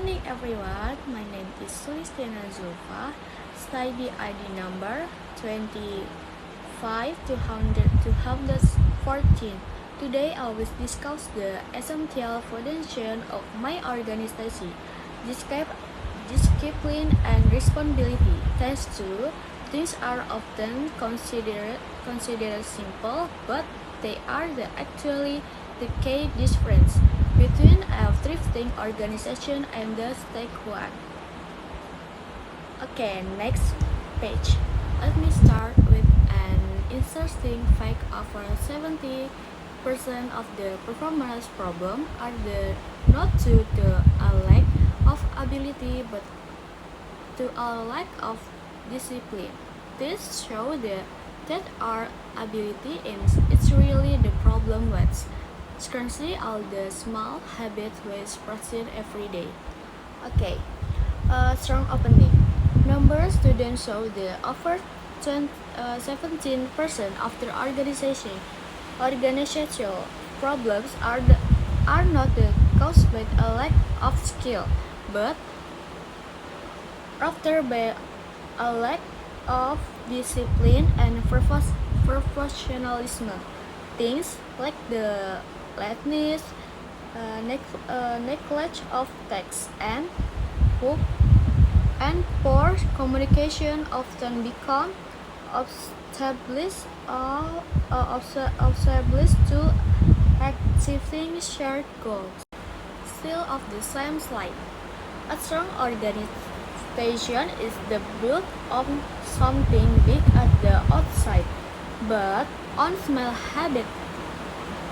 morning, everyone. My name is Sulistina Zulfa, study ID number 25-214. Today, I will discuss the essential foundation of my organization, discipline and responsibility. Thanks to things are often considered simple, but they are actually the key difference between a thrifting organization and the stake one. Okay, next page. Let me start with an interesting fact. Over 70% of the performance problems are not due to a lack of ability but to a lack of discipline. This shows that our ability is really the problem with scratching all the small habits we practice every day. Okay, strong opening. Number students show the over 17% of the organizational problems are not caused by a lack of skill, but rather by a lack of discipline and professionalism. Things like the lateness, neglect of text and book, and poor communication often become obstacles to achieving shared goals. Still of the same slide. A strong organization is the build of something big at the outside, but on small habit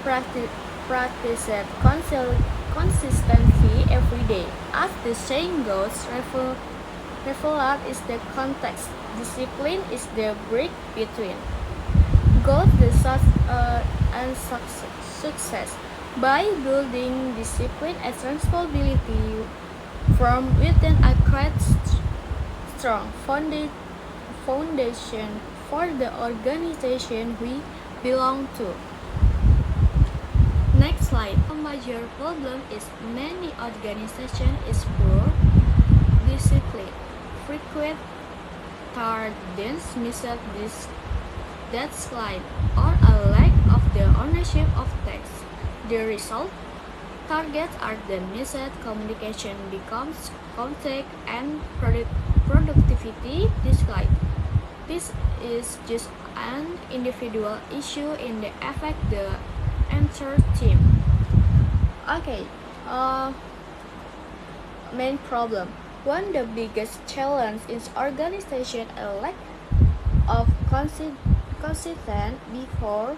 practice consistency every day. As the saying goes, Revelab is the context, discipline is the bridge between goals and success. By building discipline and responsibility from within, a create strong foundation for the organization we belong to. Next slide. A major problem is many organizations is poor discipline. Frequent tardiness, missed deadline, or a lack of the ownership of text. The result? Targets are the missed, communication becomes conflict, and productivity decline. This is just an individual issue in the affect the entire team. Okay, main problem. One of the biggest challenge in organization a lack of consistent before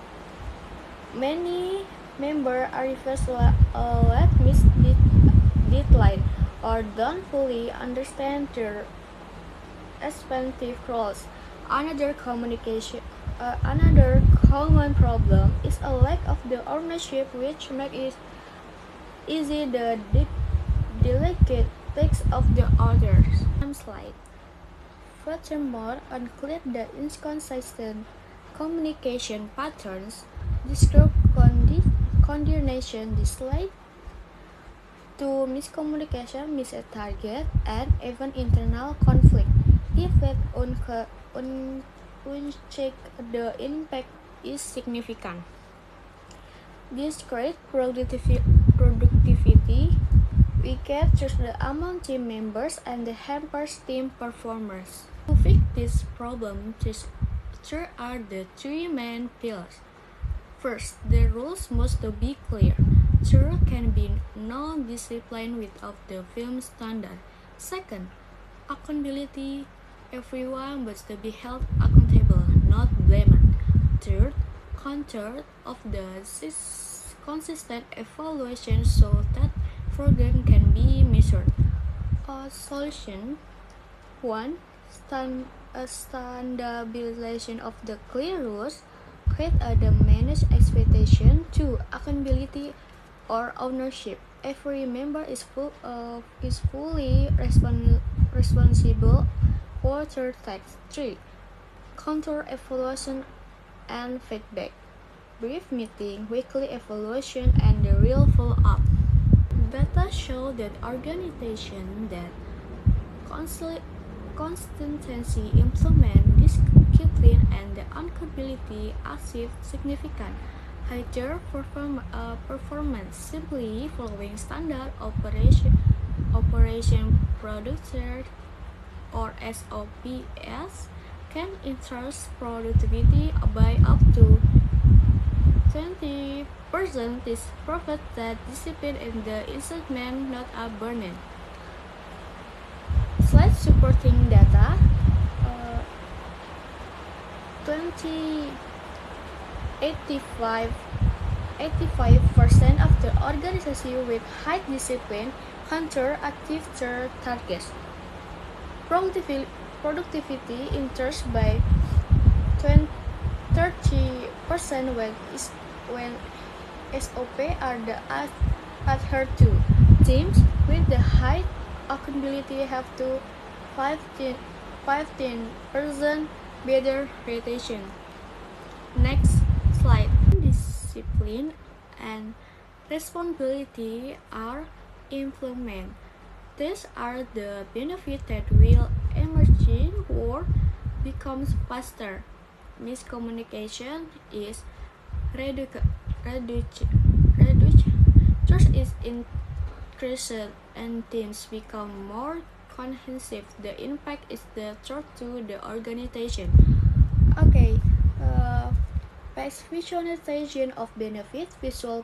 many members are late miss deadline or don't fully understand their respective roles. Another common problem is a lack of the ownership, which makes it easy the delicate takes of the others. Slide. Furthermore, unclear the inconsistent communication patterns, disrupt coordination, this lead to miscommunication, missed target, and even internal conflict. If left unchecked, the impact is significant. This creates productivity, weakens among team members, and hampers team performance. To fix this problem, there are the three main pillars. First, the rules must be clear. There can be no discipline without the film standard. Second, accountability. Everyone must be held accountable, not blamed. Third, control of the consistent evaluation so that program can be measured. A solution: 1. Standardization of the clear rules. Create the managed expectation. 2. Accountability or ownership. Every member is fully responsible for their tasks. 3. Counter evaluation and feedback. Brief meeting, weekly evaluation, and the real follow-up. Data show that organizations that constantly implement discipline and accountability achieve significant higher performance simply following standard operation procedures or SOPs can increase productivity by up to 20%. This proves that discipline in the instrument not a burden. Slide supporting data. 20 85% of the organization with high discipline counter active their targets. Productivity increased by 30% when SOP are adhered to. Teams with the high accountability have to 15% better retention. Next slide. Discipline and responsibility are implemented. These are the benefits that will emerge or becomes faster. Miscommunication is reduced. Trust is increased and teams become more cohesive. The impact is the threat to the organization. Okay, best visualization of benefits, visual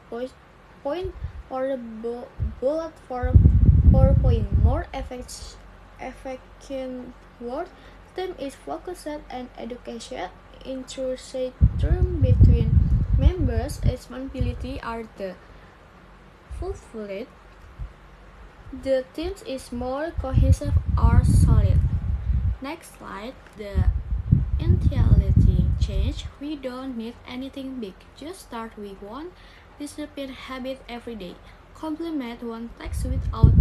point or bullet for PowerPoint. More effective word. Team is focused and education interaction between members. Responsibility are the fulfilled. The team is more cohesive or solid. Next slide. The intelligent change. We don't need anything big. Just start with one discipline habit every day. Complement one task without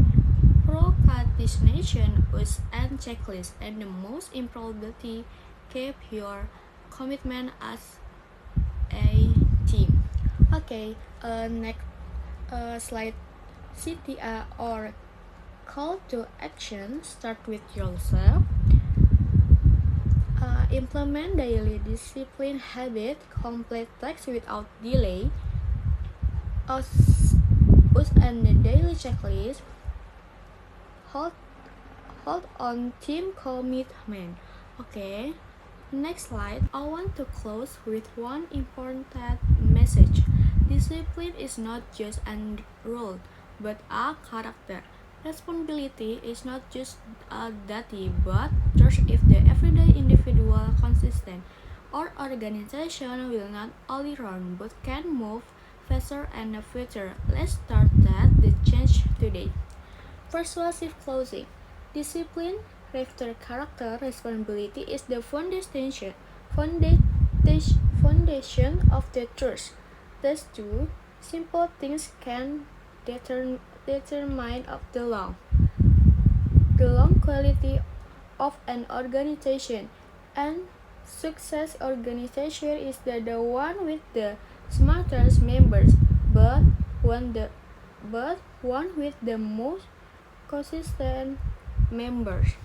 procrastination and checklist. And the most importantly, keep your commitment as a team. Okay, next slide. CTA or call to action. Start with yourself. Implement daily discipline habit. Complete tasks without delay. Us and the daily checklist. Hold on team commitment. Okay. Next slide. I want to close with one important message. Discipline is not just a rule, but a character. Responsibility is not just a duty, but trust. If the everyday individual consistent, our organization will not only run but can move faster in the future. Let's start the change today. Persuasive closing. Discipline, after character, responsibility is the foundation of the trust. These two simple things can determine of the long quality of an organization. And success organization is the one with the smartest members, but one with the most consistent members.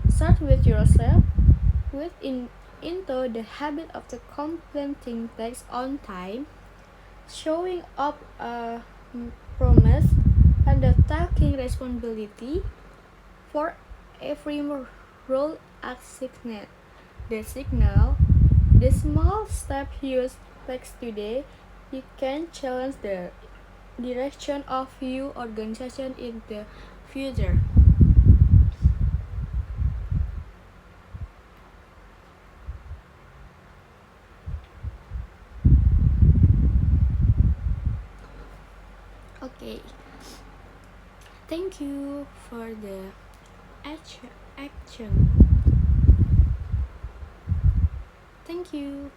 Start with yourself, into the habit of the completing tasks on time, showing up a promise, and the taking responsibility for every role assigned. The small step you take today, you can challenge the direction of your organization in the future. Okay, thank you for the action. Thank you.